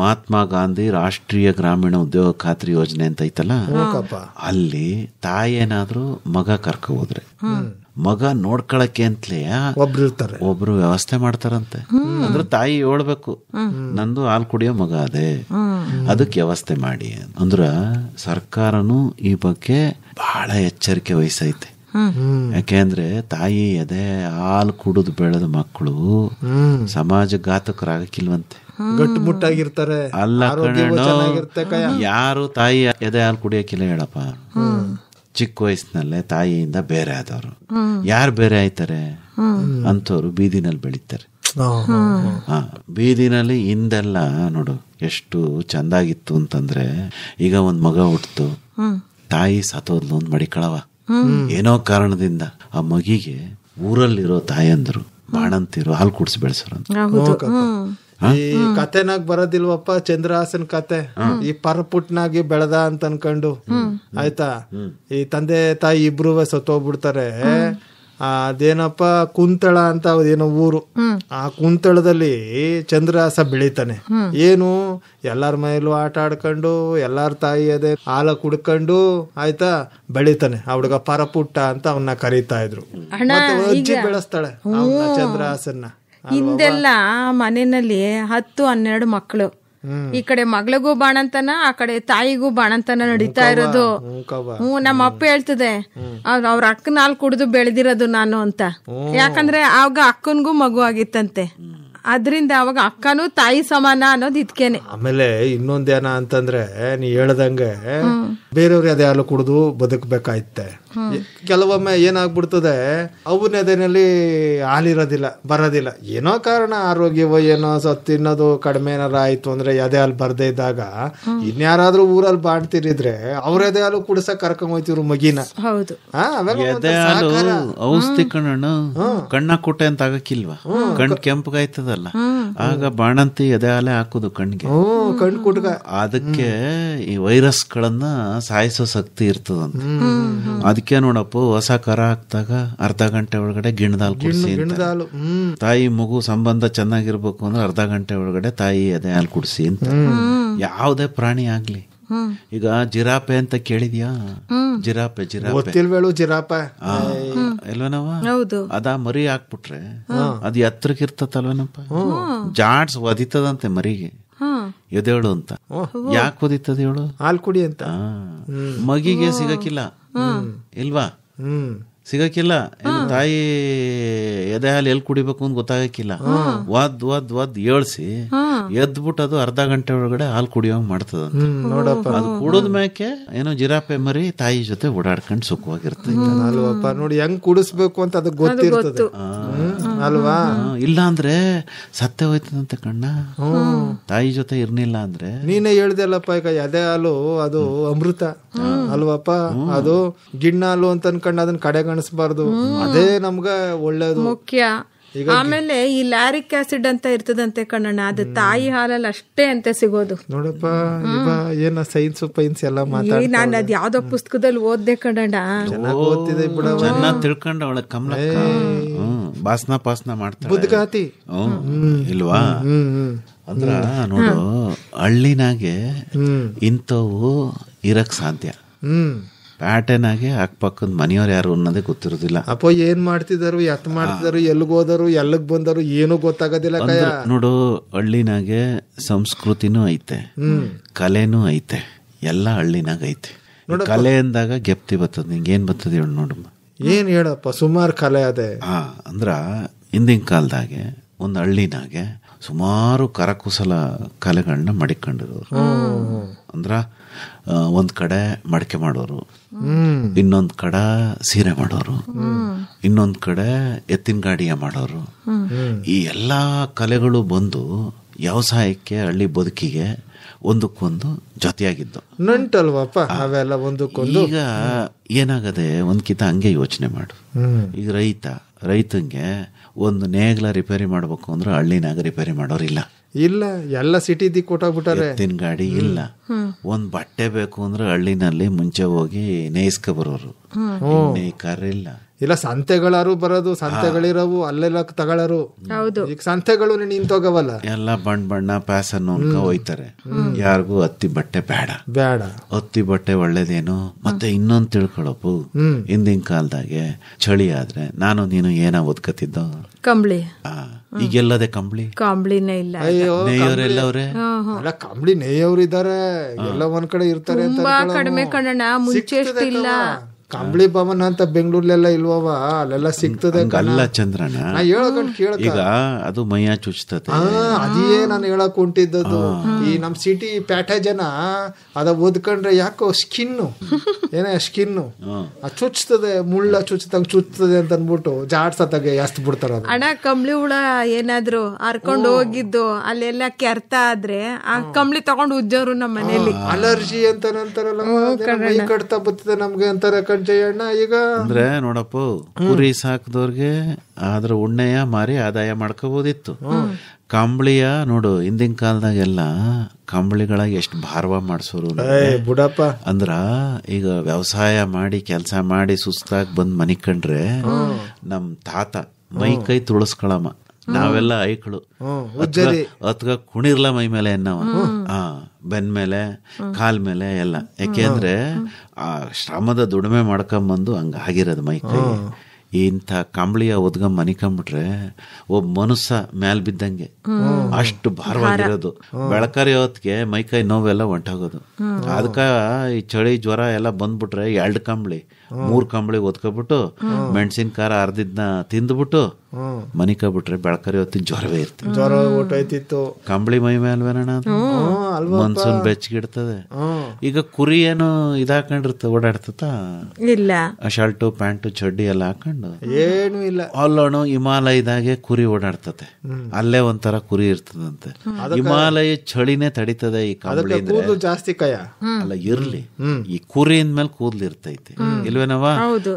ಮಹಾತ್ಮ ಗಾಂಧಿ ರಾಷ್ಟ್ರೀಯ ಗ್ರಾಮೀಣ ಉದ್ಯೋಗ ಖಾತ್ರಿ ಯೋಜನೆ ಅಂತ ಐತಲ್ಲ, ಅಲ್ಲಿ ತಾಯಿ ಏನಾದ್ರು ಮಗ ಕರ್ಕ ಹೋದ್ರೆ ಮಗ ನೋಡ್ಕೊಳಕ್ಕೆ ಅಂತಲೇ ಒಬ್ರು ವ್ಯವಸ್ಥೆ ಮಾಡ್ತಾರಂತೆ. ಅಂದ್ರೆ ತಾಯಿ ಹೇಳ್ಬೇಕು, ನಂದು ಹಾಲು ಕುಡಿಯೋ ಮಗ ಅದೇ, ಅದಕ್ಕೆ ವ್ಯವಸ್ಥೆ ಮಾಡಿ ಅಂದ್ರ ಸರ್ಕಾರನು ಈ ಬಗ್ಗೆ ಬಹಳ ಎಚ್ಚರಿಕೆ ವಹಿಸೈತೆ. ಯಾಕೆಂದ್ರೆ ತಾಯಿ ಎದೆ ಹಾಲು ಕುಡಿದು ಬೆಳೆದ ಮಕ್ಕಳು ಸಮಾಜ ಘಾತಕರಾಗಕ್ಕಿಲ್ವಂತೆ, ಗಟ್ಟುಮುಟ್ಟಾಗಿರ್ತಾರೆ. ಅಲ್ಲ ಕಣ, ಯಾರು ತಾಯಿ ಎದೆ ಹಾಲು ಕುಡಿಯಕ್ಕಿಲ್ಲ ಹೇಳಪ್ಪ. ಚಿಕ್ಕ ವಯಸ್ಸಿನಲ್ಲೇ ತಾಯಿಯಿಂದ ಬೇರೆ ಆದವರು ಯಾರು ಬೇರೆ ಆಯ್ತಾರೆ ಅಂತವ್ರು ಬೀದಿನಲ್ಲಿ ಬೆಳೀತಾರೆ. ಬೀದಿನಲ್ಲಿ ಹಿಂದೆಲ್ಲ ನೋಡು ಎಷ್ಟು ಚಂದಾಗಿತ್ತು ಅಂತಂದ್ರೆ, ಈಗ ಒಂದ್ ಮಗ ಹುಟ್ಟಿತು, ತಾಯಿ ಸತ್ತೋದ್ಲು ಒಂದ್ ಮಡಿಕಳವ, ಏನೋ ಕಾರಣದಿಂದ ಆ ಮಗಿಗೆ ಊರಲ್ಲಿರೋ ತಾಯಂದ್ರು ಬಾಣಂತಿರು ಹಾಲು ಕುಡಿಸಿ ಬೆಳೆಸೋರು. ಈ ಕತೆನಾಗ ಬರೋದಿಲ್ವಪ್ಪ ಚಂದ್ರಹಾಸನ್ ಕತೆ, ಈ ಪರಪುಟ್ನಾಗಿ ಬೆಳೆದ ಅಂತ ಅನ್ಕೊಂಡು ಆಯ್ತಾ, ಈ ತಂದೆ ತಾಯಿ ಇಬ್ರು ಸತ್ತೋಗ್ಬಿಡ್ತಾರೆ. ಅದೇನಪ್ಪ ಕುಂತಳ ಅಂತ ಏನೋ ಊರು, ಆ ಕುಂತಳದಲ್ಲಿ ಚಂದ್ರಹಾಸ ಬೆಳಿತಾನೆ. ಏನು ಎಲ್ಲಾರ ಮೈಲೂ ಆಟ ಆಡ್ಕೊಂಡು ಎಲ್ಲಾರ ತಾಯಿ ಅದೇ ಹಾಲ ಕುಡ್ಕೊಂಡು ಆಯ್ತಾ ಬೆಳಿತಾನೆ. ಆ ಹುಡುಗ ಪರಪುಟ್ಟ ಅಂತ ಅವನ್ನ ಕರೀತಾ ಇದ್ರು. ಅಜ್ಜಿ ಬೆಳೆಸ್ತಾಳೆ ಚಂದ್ರಹಾಸನ್ನ. ಹಿಂದೆಲ್ಲ ಮನೆಯಲ್ಲಿ 10-12 ಮಕ್ಕಳು, ಈ ಕಡೆ ಮಗಳಿಗೂ ಬಾಣಂತನ, ಆ ಕಡೆ ತಾಯಿಗೂ ಬಾಣಂತನ ನಡೀತಾ ಇರೋದು. ನಮ್ಮ ಅಪ್ಪ ಹೇಳ್ತದೆ, ಅವ್ರ ಅಕ್ಕನ ಹಾಲು ಕುಡಿದು ಬೆಳೆದಿರೋದು ನಾನು ಅಂತ. ಯಾಕಂದ್ರೆ ಆವಾಗ ಅಕ್ಕನ್ಗೂ ಮಗು ಆಗಿತ್ತಂತೆ, ಅದ್ರಿಂದ ಅವಾಗ ಅಕ್ಕನೂ ತಾಯಿ ಸಮಾನ ಅನ್ನೋದು ಇದ್ಕೇನೆ. ಆಮೇಲೆ ಇನ್ನೊಂದೇನ ಅಂತಂದ್ರೆ, ನೀ ಹೇಳ್ದಂಗೆ ಬೇರೆಯವ್ರ ಎದೆ ಹಾಲು ಕುಡಿದು ಬದುಕಬೇಕಾಯ್ತೆ. ಕೆಲವೊಮ್ಮೆ ಏನಾಗ್ಬಿಡ್ತದೆ, ಅವನ ಎದೆನಲ್ಲಿ ಹಾಲಿರೋದಿಲ್ಲ, ಬರೋದಿಲ್ಲ, ಏನೋ ಕಾರಣ ಆರೋಗ್ಯವೋ ಏನೋ ತಿನ್ನೋದು ಕಡಿಮೆ ಏನಾರ ಆಯ್ತು ಅಂದ್ರೆ ಎದೆ ಹಾಲು ಬರ್ದೇ ಇದ್ದಾಗ ಇನ್ಯಾರಾದ್ರೂ ಊರಲ್ಲಿ ಬಾಣ್ತಿರಿದ್ರೆ ಅವ್ರ ಎದೆ ಹಾಲು ಕುಡಿಸಕ್ ಕರ್ಕೊಂಡ್ ಹೋಯ್ತಿವ್ರು ಮಗಿನ. ಹೌದು, ಎದೆ ಹಾಲು ಔಷಧಿ ಕಣ್ಣು ಕಣ್ಣ ಕುಟ್ಟೆ ಅಂತ ಆಗಕ್ಕಿಲ್ವಾ, ಕಣ್ ಕೆಂಪಗಾಯ್ತದಲ್ಲ, ಆಗ ಬಾಣಂತಿ ಎದೆ ಹಾಲೆ ಹಾಕುದು ಕಣ್ಣಿಗೆ, ಕಣ್ ಕುಟ್ಗ. ಅದಕ್ಕೆ ಈ ವೈರಸ್ಗಳನ್ನ ಸಾಯಿಸೋ ಶಕ್ತಿ ಇರ್ತದಂತ. ಅದಕ್ಕೆ ನೋಡಪ್ಪ, ಹೊಸ ಕರ ಹಾಕ್ದಾಗ ಅರ್ಧ ಗಂಟೆ ಒಳಗಡೆ ಗಿಣ್ಣದಾಲ್ ಕುಡಿಸಿ. ತಾಯಿ ಮಗು ಸಂಬಂಧ ಚೆನ್ನಾಗಿರ್ಬೇಕು ಅಂದ್ರೆ ಅರ್ಧ ಗಂಟೆ ಒಳಗಡೆ ತಾಯಿ ಎದೆ ಹಾಲು ಕುಡಿಸಿ ಅಂತ. ಯಾವುದೇ ಪ್ರಾಣಿ ಆಗ್ಲಿ, ಈಗ ಜಿರಾಪೆ ಅಂತ ಕೇಳಿದ್ಯಾ? ಜಿರಾಪೆ ಇಲ್ವನವ, ಅದ ಮರಿ ಹಾಕ್ಬಿಟ್ರೆ ಅದ್ ಎತ್ತರಕ್ಕೆ ಇರ್ತತಲ್ವನಪ್ಪ, ಜಾಡ್ಸ್ ಒದಿತದಂತೆ ಮರಿಗೆ ಎದೇಳು ಅಂತ. ಯಾಕೆ ಒದಿತದ ಹೇಳು? ಹಾಲು ಕುಡಿ ಅಂತ. ಮಗಿಗೆ ಸಿಗಕ್ಕಿಲ್ಲ ಇಲ್ವಾ, ಸಿಗಕ್ಕಿಲ್ಲ, ತಾಯಿ ಎದೆ ಹಾಲು ಎಲ್ಲಿ ಕುಡಿಬೇಕು ಅಂತ ಗೊತ್ತಾಗಕ್ಕಿಲ್ಲ. ಒದ್ ಏಳ್ಸಿ ಎದ್ಬಿಟ್ಟು ಅದು ಅರ್ಧ ಗಂಟೆ ಒಳಗಡೆ ಹಾಲು ಕುಡಿಯೋಂಗ್ ಮಾಡ್ತದ. ನೋಡಪ್ಪ, ಅದು ಕುಡಿದ ಮೇಕೆ ಏನೋ ಜಿರಾಫೆ ಮರಿ ತಾಯಿ ಜೊತೆ ಓಡಾಡ್ಕೊಂಡು ಸುಖವಾಗಿರ್ತದೆ ಅಲ್ವಪ್ಪ. ನೋಡಿ ಹೆಂಗ್ ಕುಡಿಸ್ಬೇಕು ಅಂತ ಅದಕ್ಕೆ ಗೊತ್ತಿರ್ತದೆ ಅಲ್ವಾ. ಇಲ್ಲ ಅಂದ್ರೆ ಸತ್ಯ ಹೋಯ್ತದಂತೆ ಕಣ್ಣ. ತಾಯಿ ಜೊತೆ ಇರ್ನಿಲ್ಲ ಅಂದ್ರೆ ನೀನೇ ಹೇಳ್ದಲ್ಲಪ್ಪ, ಈಗ ಎದೆ ಹಾಲು ಅದು ಅಮೃತ ಅಲ್ವಪ್ಪ. ಅದು ಗಿಣ್ಣ ಹಾಲು ಅಂತ ಅನ್ಕೊಂಡು ಅದನ್ನ ಕಡೆಗಣಿಸ್ಬಾರ್ದು. ಅದೇ ನಮ್ಗ ಒಳ್ಳೇದು ಮುಖ್ಯ. ಆಮೇಲೆ ಈ ಲ್ಯಾರಿಕ್ ಆಸಿಡ್ ಅಂತ ಇರ್ತದಂತೆ ಕಣ್ಣಣ್ಣ, ಅದು ತಾಯಿ ಹಾಲಲ್ಲಿ ಅಷ್ಟೇ ಅಂತೆ ಸಿಗೋದು. ನೋಡಪ್ಪ, ಏನ ಸೈನ್ಸ್ ಪೈನ್ಸ್ ಎಲ್ಲ ಮಾತಾಡಿ ನಾನು ಅದ್ ಯಾವ್ದೋ ಪುಸ್ತಕದಲ್ಲಿ ಓದ್ದೆ ಕಣ್ಣಣ್ಣ. ಓದ್ತಿದೆ ಬಿಡ, ಚೆನ್ನಾಗಿ ತಿಳ್ಕೊಂಡ ಅವಳ ಕಮಲ ಪಾಸ್ನ ಮಾಡ್ತಾಳೆ. ಬುದ್ಗಾತಿ ಇಲ್ವಾ? ಅಂದ್ರ ನೋಡು, ಹಳ್ಳಿನಾಗೆ ಇಂಥವು ಇರಕ್ ಸಾಧ್ಯ. ಪ್ಯಾಟರ್ನ್ ಆಗಿ ಅಕ್ಕಪಕ್ಕದ ಮನೆಯವ್ರು ಯಾರು ಅನ್ನೋದೇ ಗೊತ್ತಿರೋದಿಲ್ಲ. ಅಪ್ಪ ಏನ್ ಮಾಡ್ತಿದಾರು, ಎತ್ ಮಾಡ್ತಿದಾರು, ಎಲ್ಗೋದರು, ಎಲ್ಲಿಗ್ ಬಂದರು ಏನು ಗೊತ್ತಾಗೋದಿಲ್ಲ. ನೋಡು, ಹಳ್ಳಿನಾಗೆ ಸಂಸ್ಕೃತಿನೂ ಐತೆ, ಕಲೆನೂ ಐತೆ, ಎಲ್ಲ ಹಳ್ಳಿನಾಗ ಐತೆ. ಕಲೆ ಅಂದಾಗ ಗೆಪ್ತಿ ಬರ್ತದ. ನಿಂಗೇನ್ ಬರ್ತದೆ ಹೇಳು ನೋಡಮ್ಮ. ಏನ್ ಹೇಳಪ್ಪ, ಸುಮಾರು ಕಲೆ ಅದೇ. ಅಂದ್ರ ಹಿಂದಿನ ಕಾಲದಾಗೆ ಒಂದು ಹಳ್ಳಿನಾಗೆ ಸುಮಾರು ಕರಕುಶಲ ಕಲೆಗಳನ್ನ ಮಡಿಕೊಂಡಿರೋರು. ಅಂದ್ರ ಒಂದ್ ಕಡೆ ಮಡಿಕೆ ಮಾಡೋರು, ಇನ್ನೊಂದ್ ಕಡೆ ಸೀರೆ ಮಾಡೋರು, ಇನ್ನೊಂದ್ ಕಡೆ ಎತ್ತಿನ ಗಾಡಿಯ ಮಾಡೋರು. ಈ ಎಲ್ಲಾ ಕಲೆಗಳು ಬಂದು ವ್ಯವಸಾಯಕ್ಕೆ, ಹಳ್ಳಿ ಬದುಕಿಗೆ ಒಂದಕ್ಕೊಂದು ಜೊತೆಯಾಗಿದ್ದು ನಂಟಲ್ವಪ್ಪ ಅವೆಲ್ಲ ಒಂದಕ್ಕೊಂದು. ಈಗ ಏನಾಗದೆ ಒಂದ್ಕಿತ ಹಂಗೆ ಯೋಚನೆ ಮಾಡು. ಈಗ ರೈತಂಗೆ ಒಂದು ನೇಗ್ಲ ರಿಪೇರಿ ಮಾಡ್ಬೇಕು ಅಂದ್ರೆ ಹಳ್ಳಿನಾಗ ರಿಪೇರಿ ಮಾಡೋರಿಲ್ಲ. ಇಲ್ಲ, ಎಲ್ಲ ಸಿಟಿ ಕೊಟ್ಟಾಗ್ಬಿಟ್ಟಾರೆ. ಎತ್ತಿನ ಗಾಡಿ ಇಲ್ಲ. ಒಂದ್ ಬಟ್ಟೆ ಬೇಕು ಅಂದ್ರೆ ಹಳ್ಳಿನಲ್ಲಿ ಮುಂಚೆ ಹೋಗಿ ನೇಯ್ಸ್ಕ ಬರೋರು, ನೇಯ್ಕಾರಿಲ್ಲ. ಇಲ್ಲ, ಸಂತೆಗಳಾರು ಬರೋದು, ಸಂತೆಗಳಿರವು ಅಲ್ಲೆಲ್ಲ ತಗೊಳ್ಳೋರು. ಈಗ ಸಂತೆಗಳು ನಿಂತೋಗವಲ್ಲ, ಎಲ್ಲ ಬಣ್ಣ ಪ್ಯಾಸನ್ ಹೋಯ್ತಾರೆ. ಯಾರಿಗೂ ಹತ್ತಿ ಬಟ್ಟೆ ಬೇಡ. ಹತ್ತಿ ಬಟ್ಟೆ ಒಳ್ಳೇದೇನು. ಮತ್ತೆ ಇನ್ನೊಂದ್ ತಿಳ್ಕೊಳಪ್ಪು, ಹಿಂದಿನ ಕಾಲದಾಗೆ ಚಳಿ ಆದ್ರೆ ನಾನು ನೀನು ಏನ ಓದ್ಕತಿದ್ದೋ, ಕಂಬಳಿ. ಈಗೆಲ್ಲದೆ ಕಂಬಳಿನೇ ಇಲ್ಲ. ನೇಯೋರೆಲ್ಲವ್ರೆ, ಅಲ್ಲ ಕಂಬಳಿ ನೇಯವ್ರು ಇದಾರೆ, ಎಲ್ಲ ಒಂದ್ ಕಡೆ ಇರ್ತಾರೆ. ಕಡಿಮೆ ಕಣ್ಣಣ್ಣ, ಮುಂಚೆ ಇಲ್ಲ. ಕಂಬಳಿ ಭವನ ಅಂತ ಬೆಂಗಳೂರ್ಲೆಲ್ಲ ಇಲ್ವವ, ಅಲ್ಲೆಲ್ಲ ಸಿಗ್ತದೆ. ಅಲ್ಲ ಚಂದ್ರಣ್ಣ, ಈಗ ಅದು ಮೈಯ ಚುಚ್ತದೆ. ಅದೇ ನಾನು ಹೇಳಕ್ ಹೊಂಟಿದ್ದದು. ಈ ನಮ್ ಸಿಟಿ ಪ್ಯಾಟೆ ಜನ ಅದ ಓದ್ಕೊಂಡ್ರೆ ಯಾಕೋ ಸ್ಕಿನ್ನು ಸ್ಕಿನ್ನು ಚುಚ್ತದೆ, ಮುಳ್ಳ ಚುಚ್ತದೆ ಅಂತ ಅನ್ಬಿಟ್ಟು ಜಾಡ್ಸತ್ತಾಗೆ ಜಾಸ್ತಿ ಬಿಡ್ತಾರ. ಅಣ್ಣ, ಕಂಬಳಿ ಹುಳ ಏನಾದ್ರು ಹರ್ಕೊಂಡು ಹೋಗಿದ್ದು ಅಲ್ಲೆಲ್ಲ ಕೆರ್ತ ಆದ್ರೆ ಆ ಕಂಬಳಿ ತಗೊಂಡು ಉಜ್ಜೋರು ನಮ್ಮ ಮನೇಲಿ. ಅಲರ್ಜಿ ಅಂತ ಅಂತಾರಲ್ಲ, ಮೈ ಕಟ್ತಾ ಬರ್ತದೆ ನಮ್ಗೆ ಅಂತಾರೆ ಕಣ್ಜಯ್ಯಣ್ಣ. ಈಗ ಅಂದ್ರೆ ನೋಡಪ್ಪ, ಕುರಿ ಸಾಕದವ್ರಿಗೆ ಅದ್ರ ಉಣ್ಣೆಯ ಮಾರಿ ಆದಾಯ ಮಾಡ್ಕೋಬಹುದಿತ್ತು. ಕಂಬಳಿಯ ನೋಡು, ಹಿಂದಿನ ಕಾಲದಾಗೆಲ್ಲ ಕಂಬಳಿಗಳಾಗಿ ಎಷ್ಟು ಭಾರವ ಮಾಡ್ಸೋರು ಬುಡಪ್ಪ. ಅಂದ್ರ ಈಗ ವ್ಯವಸಾಯ ಮಾಡಿ ಕೆಲಸ ಮಾಡಿ ಸುಸ್ತಾಗಿ ಬಂದ್ ಮನಿ ಕಂಡ್ರೆ ನಮ್ ತಾತ ಮೈ ಕೈ ತುಳಸ್ಕೊಳಮ್ಮ. ನಾವೆಲ್ಲ ಐಕ್ಳು ಅತ್ಗ ಕುಣಿರ್ಲ ಮೈ ಮೇಲೆ ಎನ್ನವ, ಬೆನ್ ಮೇಲೆ, ಕಾಲ್ ಮೇಲೆ ಎಲ್ಲ. ಯಾಕೆಂದ್ರೆ ಆ ಶ್ರಮದ ದುಡಿಮೆ ಮಾಡ್ಕೊಂಬಂದು ಹಂಗ ಆಗಿರೋದು ಮೈ ಕೈ. ಇಂಥ ಕಂಬಳಿಯ ಒದ್ಗ ಮನಿಕೊಂಡ್ಬಿಟ್ರೆ ಒಬ್ಬ ಮನುಷ್ಯ ಮ್ಯಾಲ್ ಬಿದ್ದಂಗೆ, ಅಷ್ಟು ಭಾರವಾಗಿರೋದು. ಬೆಳಕರಿ ಹೊತ್ತಿಗೆ ಮೈಕೈ ನೋವೆಲ್ಲ ಹೊಂಟೋಗೋದು. ಅದಕ್ಕ ಈ ಚಳಿ ಜ್ವರ ಎಲ್ಲ ಬಂದ್ಬಿಟ್ರೆ 2 ಕಂಬಳಿ 3 ಕಂಬಳಿ ಒದ್ಕೊಬಿಟ್ಟು ಮೆಣಸಿನ ಖಾರ ಅರ್ದಿದ್ನ ತಿಂದ್ಬಿಟ್ಟು ಮನಿಕಬಿಟ್ರೆ ಬೆಳಕರಿ ಹೊತ್ತಿನ ಜ್ವರವೇ ಇರ್ತದೆ. ಜ್ವರ ಊಟೈತಿತ್ತು. ಕಂಬಳಿ ಮೈ ಮೇಲ್ವೇನಣ್ಣ, ಮನ್ಸೂನ್ ಬೆಚ್ಚಗಿಡ್ತದೆ. ಈಗ ಕುರಿ ಏನು ಇದಾಕೊಂಡಿರ್ತದೆ, ಓಡಾಡ್ತತ ಇಲ್ಲ, ಶರ್ಟು ಪ್ಯಾಂಟು ಚಡ್ಡಿ ಎಲ್ಲ ಹಾಕೊಂಡು ಏನು ಇಲ್ಲ. ಅಲ್ಲೋಣ ಹಿಮಾಲಯದಾಗೆ ಕುರಿ ಓಡಾಡ್ತತೆ, ಅಲ್ಲೇ ಒಂಥರ ಕುರಿ ಇರ್ತದಂತೆ. ಹಿಮಾಲಯ ಚಳಿನೇ ತಡಿತದೆ ಈ ಕಂಬಳಿ. ಜಾಸ್ತಿ ಕಯ ಅಲ್ಲ ಇರ್ಲಿ, ಈ ಕುರಿ ಅಂದ್ಮೇಲೆ ಕೂದ್ಲು ಇರ್ತೈತೆ ಇಲ್ವೇನವ?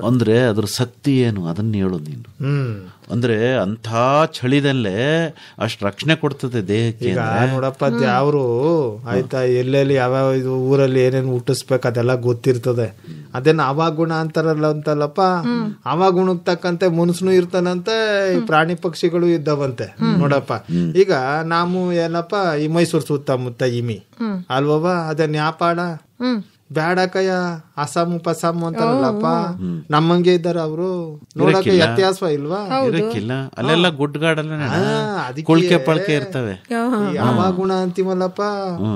ಅಂದ್ರೆ ಅದ್ರ ಶಕ್ತಿ ಏನು ಅದನ್ನ ಹೇಳು ನೀನು. ಅಂದ್ರೆ ಅಂತ ಚಳಿದಲ್ಲೇ ಅಷ್ಟು ರಕ್ಷಣೆ ಕೊಡ್ತದೆ ದೇಹಕ್ಕೆ. ನೋಡಪ್ಪ, ಯಾವ್ರು ಆಯ್ತಾ, ಎಲ್ಲೆಲ್ಲಿ ಯಾವ್ಯಾವ ಇದು ಊರಲ್ಲಿ ಏನೇನು ಹುಟ್ಟಿಸ್ಬೇಕು ಅದೆಲ್ಲ ಗೊತ್ತಿರ್ತದೆ. ಅದೇನು ಅವಾಗುಣ ಅಂತಾರಲ್ಲ ಅಂತಲ್ಲಪ್ಪ, ಅವಾಗುಣಕ್ ತಕ್ಕಂತೆ ಮನುಷ್ಯನು ಇರ್ತಾನಂತೆ, ಪ್ರಾಣಿ ಪಕ್ಷಿಗಳು ಇದ್ದಾವಂತೆ. ನೋಡಪ್ಪ, ಈಗ ನಾವು ಏನಪ್ಪ ಈ ಮೈಸೂರು ಸುತ್ತಮುತ್ತ ಇಮಿ ಅಲ್ವವ, ಅದನ್ನ ಯಾಪಾಡ ಬ್ಯಾಡಕಯ್ಯ, ಅಸಾಮು ಪಸಾಮು ಅಂತಾರಲ್ಲಪ್ಪ, ನಮ್ಮಂಗೆ ಇದ್ದಾರ ಅವರು. ನೋಡಕ್ಕೆ ವ್ಯತ್ಯಾಸ ಇಲ್ವಾ? ಇರಕ್ಕಿಲ್ಲ, ಅಲ್ಲೆಲ್ಲ ಗುಡ್ಗಾಡಲ್ಲ ಕುಳ್ಕೆ ಪಳ್ಕೆ ಇರ್ತವೆ. ಅವಾಗುಣ ಅಂತೀವಲ್ಲಪ್ಪ,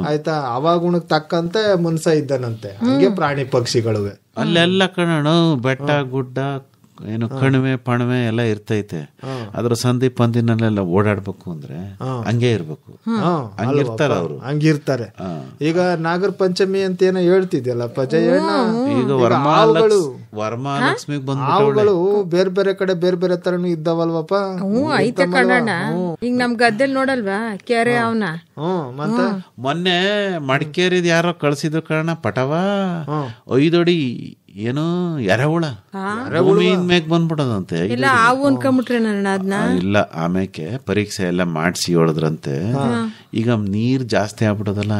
ಆಯ್ತಾ, ಅವಾಗುಣಕ್ ತಕ್ಕಂತೆ ಮನ್ಸ ಇದ್ದಾನಂತೆ. ಹಂಗೆ ಪ್ರಾಣಿ ಪಕ್ಷಿಗಳು ಅಲ್ಲೆಲ್ಲ ಕಣಣ, ಬೆಟ್ಟ ಗುಡ್ಡ ಏನು ಕಣಿವೆ ಪಣವೆ ಎಲ್ಲ ಇರ್ತೈತೆ. ಅದ್ರ ಸಂಧಿ ಪಂದಿನಲ್ಲೆಲ್ಲ ಓಡಾಡ್ಬೇಕು ಅಂದ್ರೆ ಹಂಗೆ ಇರ್ಬೇಕು. ಹಂಗಿರ್ತಾರ ಅವರು, ಹಂಗಿರ್ತಾರೆ. ಈಗ ನಾಗರ ಪಂಚಮಿ ಅಂತ ಏನೋ ಹೇಳ್ತಿದ್ಯಲ್ಲಪ್ಪ ಜಯಣ್ಣ, ಈಗ ವರಮಹಾಲಕ್ಷ್ಮಿಗೆ ಹಾವುಗಳು ಬೇರೆ ಬೇರೆ ಕಡೆ ಬೇರೆ ಬೇರೆ ತರನು ಇದ್ದಾವಲ್ವಪ್ಪ. ಐತೆ ಕಣಣ್ಣ. ಈಗ ನಮ್ ಗದ್ದೆಲ್ ನೋಡಲ್ವಾ ಕೆರೆ ಅವನ. ಮತ್ತೆ ಮೊನ್ನೆ ಮಡಿಕೇರಿದ್ ಯಾರೋ ಕಳ್ಸಿದ್ರು ಕಾರಣ ಪಟವ 5 ಅಡಿ ಏನು ಎರೆಹುಳ ಭೂಮಿಯಿಂದ ಮೇಗ್ ಬಂದ್ಬಿಡೋದಂತೆ. ಇಲ್ಲ ಹಾವು ಅನ್ಕೊಂಬಿಟ್ರೆ ನನ್ನ ಅದನ್ನ. ಇಲ್ಲ, ಆಮೇಲೆ ಪರೀಕ್ಷೆ ಎಲ್ಲ ಮಾಡಿಸಿ ಹೇಳಿದ್ರಂತೆ. ಈಗ ನೀರ್ ಜಾಸ್ತಿ ಆಗ್ಬಿಡೋದಲ್ಲ,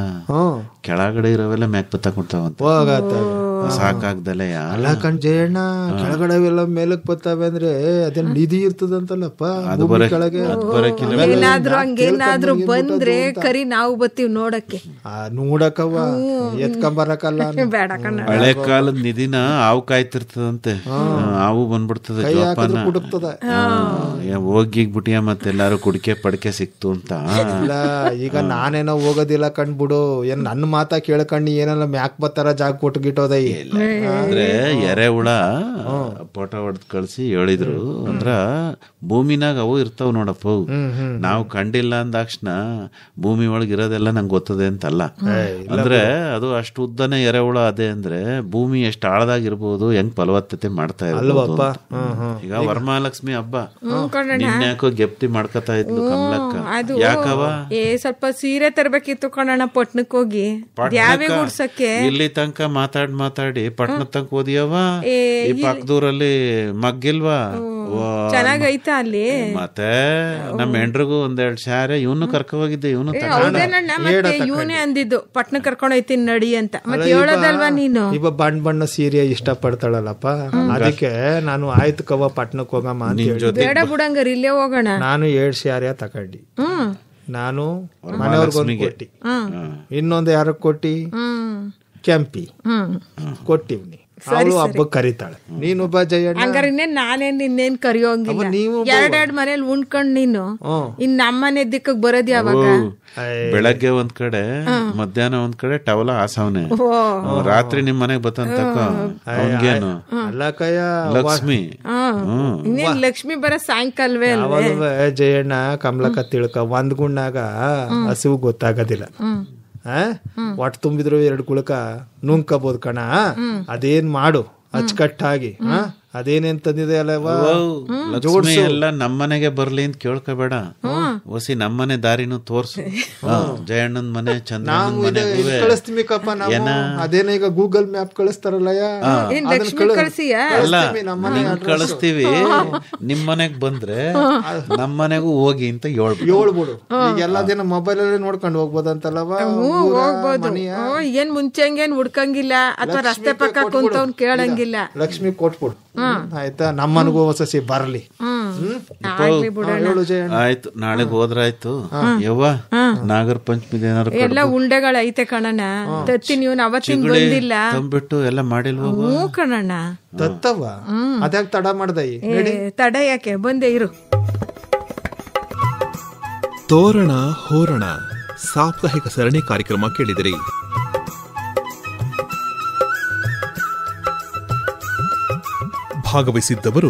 ಕೆಳಗಡೆ ಇರೋವೆಲ್ಲ ಮ್ಯಾಕ್ ಬತ್ತಾಕೊಂತಾವಂತೆ. ಸಾಕಾಗ್ದಲೆ ಅಲ್ಲ ಕಣ್ ಜಯಣ್ಣ, ಕೆಳಗಡೆ ಎಲ್ಲ ಮೇಲಕ್ ಬತ್ತಾವೆ ಅಂದ್ರೆ ಅದೇನ್ ನಿಧಿ ಇರ್ತದಂತಲ್ಲಪ್ಪ. ಅದು ಬರಕ್ಕೆ ಏನಾದ್ರು ಹಂಗೇನಾದ್ರು ಬಂದ್ರೆ ಕರಿ ನಾವು ಬತ್ತೀವಿ ನೋಡಕ್ಕೆ. ನೋಡಕವ ಎತ್ಕೊಂಬರಕಲ್ಲ. ಬೇಡ ಕಣ್ಣ. ಹಳೆ ಕಾಲದ ನಿಧಿನ ಹಾವು ಕಾಯ್ತಿರ್ತದಂತೆ. ಹಾವು ಬಂದ್ಬಿಡ್ತದೆ, ಜೋಪಾನ ಹೋಗಿಗ್ಬಿಟ್ಟಿಯ ಮತ್ತೆಲ್ಲಾರು ಕುಡಿಕೆ ಪಡಿಕೆ ಸಿಕ್ತು ಅಂತ. ಇಲ್ಲ ಈಗ ನಾನೇನೋ ಹೋಗೋದಿಲ್ಲ ಕಣ್ಬಿಡು. ಏನ್ ನನ್ನ ಮಾತಾ ಕೇಳ್ಕಂಡು ಏನೆಲ್ಲ ಮ್ಯಾಕ್ ಬತ್ತಾರ ಜಾಗ ಕೊಟ್ಗಿಟ್ಟೋದೈ. ಅಂದ್ರೆ ಎರೆಹುಳ ಫೋಟೋ ಹೊಡೆದ್ ಕಳ್ಸಿ ಹೇಳಿದ್ರು. ಅಂದ್ರ ಭೂಮಿನಾಗ ಅವು ಇರ್ತಾವ ನೋಡಪ್ಪ. ನಾವು ಕಂಡಿಲ್ಲ ಅಂದಾಕ್ಷಣ ಭೂಮಿ ಒಳಗೆ ಇರೋದೆಲ್ಲ ನಂಗೆ ಗೊತ್ತದೆ ಅಂತಲ್ಲ. ಅಂದ್ರೆ ಅದು ಅಷ್ಟು ಉದ್ದನೆ ಎರೆಹುಳ ಅದೇ ಅಂದ್ರೆ ಭೂಮಿ ಎಷ್ಟು ಆಳದಾಗಿರ್ಬೋದು, ಹೆಂಗ್ ಫಲವತ್ತತೆ ಮಾಡ್ತಾ ಇರ್ಬೋದು. ಈಗ ವರಮಹಾಲಕ್ಷ್ಮಿ ಹಬ್ಬ ನಿನ್ಯಾಕೋ ಗೆಪ್ತಿ ಮಾಡ್ಕೊತಾ ಇದ್ಲು ಕಮಲಕ್ಕ. ಯಾಕವ ಸ್ವಲ್ಪ ಸೀರೆ ತರಬೇಕಿತ್ತು ಕಣಣ್ಣ ಪಟ್ನಕ್ ಹೋಗಿ. ಇಲ್ಲಿ ತನಕ ಮಾತಾಡಿ ಪಟ್ನ ತನಕ ಓದಿಯವ. ಈ ಪಕ್ಕದೂರಲ್ಲಿ ಮಗ್ಗಿಲ್ವಾ? ಚೆನ್ನಾಗೈತಾ ಅಲ್ಲಿ? ಮತ್ತೆ ನಮ್ಮ ಹೆಂಡ್ರಿಗೂ 1-2 ಶಾರೆ ಇವನು ಕರ್ಕ ಹೋಗಿದ್ದೆ. ಇವನು ಇವನೇ ಅಂದಿದ್ದು ಪಟ್ನ ಕರ್ಕೊಂಡ್ ಹೋಯ್ತೀನಿ ನಡಿ ಅಂತ. ಮತ್ತೆ ಹೇಳೋದಲ್ವಾ ನೀನು? ಇವ ಬಣ್ಣ ಸೀರೆ ಇಷ್ಟ ಪಡ್ತಾಳಲ್ಲಪ್ಪ, ಅದಕ್ಕೆ ನಾನು ಆಯ್ತು ಕವ ಪಟ್ನಕ್ ಹೋಗಮ್ಮ ಅಂತ. ಬೇಡ ಬಿಡಂಗಾರ ಇಲ್ಲೇ ಹೋಗೋಣ. ನಾನು 7 ಶಾರೆ ತಕೊಂಡಿ. ನಾನು ಮನೆಯವ್ರಿಗೊಂದು ಕೊಟ್ಟಿ, ಇನ್ನೊಂದು ಯಾರಕ್ ಕೊಟ್ಟಿ, ಕೆಂಪಿ ಕೊಟ್ಟಿವ್ನಿ. ಅವಳು ಹಬ್ಬ ಕರೀತಾಳೆ. ನೀನು ಬಾ ಜಯಣ್ಣ. ಹಂಗಾರ ನಾನೇನ್ ನಿನ್ನೇನ್ ಕರಿಯೋಂಗಿಲ್ಲ. ಎರಡೆರಡು ಮನೇಲಿ ಉಣ್ಕೊಂಡ್ ನೀನು ಇನ್ ನಮ್ಮನೆ ದಿಕ್ಕಕ್ ಬರೋದ್ ಯಾವಾಗ? ಬೆಳಗ್ಗೆ ಒಂದ್ ಕಡೆ, ಮಧ್ಯಾಹ್ನ ಒಂದ್ ಕಡೆ ಟವಲ ಹಾಸವನೆ, ರಾತ್ರಿ ನಿಮ್ ಮನೆಗ್ ಬತ್ತಂತ. ಅವನ್ಗೇನು ಲಕ್ಷ್ಮಿ. ಇನ್ನೇನ್ ಲಕ್ಷ್ಮಿ ಬರ ಸಾಯಂಕಾಲವೇ ಜಯಣ್ಣ. ಕಮಲಕ್ಕ ತಿಳ್ಕ ಒಂದ್ ಗುಣ್ಣಾಗ ಹಸಿವು ಗೊತ್ತಾಗೋದಿಲ್ಲ. ಒಟ್ಟು ತುಂಬಿದ್ರು 2 ಕುಳಕ ನುಂಕಬಹುದು ಕಣ. ಅದೇನ್ ಮಾಡು ಅಚ್ಚುಕಟ್ಟಾಗಿ. ಅದೇನೇನ್ ತಂದಿದೆ ಅಲ್ಲವಾ, ಲಕ್ಷ್ಮಿ ಎಲ್ಲ ನಮ್ಮನೆಗೆ ಬರ್ಲಿ ಅಂತ ಕೇಳ್ಕೋಬೇಡ. ಹೊಸಿ ನಮ್ಮನೆ ದಾರಿನೂ ತೋರ್ಸು. ಜಯಣ್ಣನ ಮನೆ, ಚಂದ್ರನ ಮನೆ ಕಳಿಸ್ತೀಮಿಕಪ್ಪ. ಅದೇನ ಈಗ ಗೂಗಲ್ ಮ್ಯಾಪ್ ಕಳಿಸ್ತಾರಲ್ಲ, ಕಳಿಸ್ತೀವಿ. ನಿಮ್ ಮನೆಗ್ ಬಂದ್ರೆ ನಮ್ಮನೆಗೂ ಹೋಗಿ ಅಂತ ಹೇಳ್ಬಿಡು. ಎಲ್ಲ ದಿನ ಮೊಬೈಲ್ ಅಲ್ಲೇ ನೋಡ್ಕೊಂಡು ಹೋಗ್ಬೋದಂತಲ್ಲವಾ? ಏನ್ ಮುಂಚೆ ಹಂಗೇನ್ ಹುಡ್ಕಂಗಿಲ್ಲ ಅಥವಾ ರಸ್ತೆ ಪಕ್ಕ ಕುಂತವ್ನ್ ಕೇಳಂಗಿಲ್ಲ. ಲಕ್ಷ್ಮಿ ಕೊಟ್ಬಿಡು ಆಯ್ತಾ? ನಮ್ಮನಿಗೂ ಹೊಸಸಿ ಬರ್ಲಿ. ಆಯ್ತು, ನಾಳೆಗ್ ಹೋದ್ರಾಯ್ತು. ಯವ್ವ ನಾಗರ ಪಂಚಮಿ ಏನಾರು ಎಲ್ಲ ಉಂಡೆಗಳ ಐತೆ ಕಣಣ್ಣ. ತತ್ತಿ ನೀವು ಅವತ್ತಿನ ಬಂದಿಲ್ಲ ತಂದ್ಬಿಟ್ಟು ಎಲ್ಲ ಮಾಡಿಲ್ವ? ಕಣಣ್ಣ ತತ್ತವ. ಅದ್ಯಾಕ ತಡ ಮಾಡ್ದೈ? ತಡ ಯಾಕೆ, ಬಂದೆ ಇರು. ತೋರಣ ಹೋರಣ ಸಾಪ್ತಾಹಿಕ ಸರಣಿ ಕಾರ್ಯಕ್ರಮ ಕೇಳಿದಿರಿ. ಭಾಗವಹಿಸಿದ್ದವರು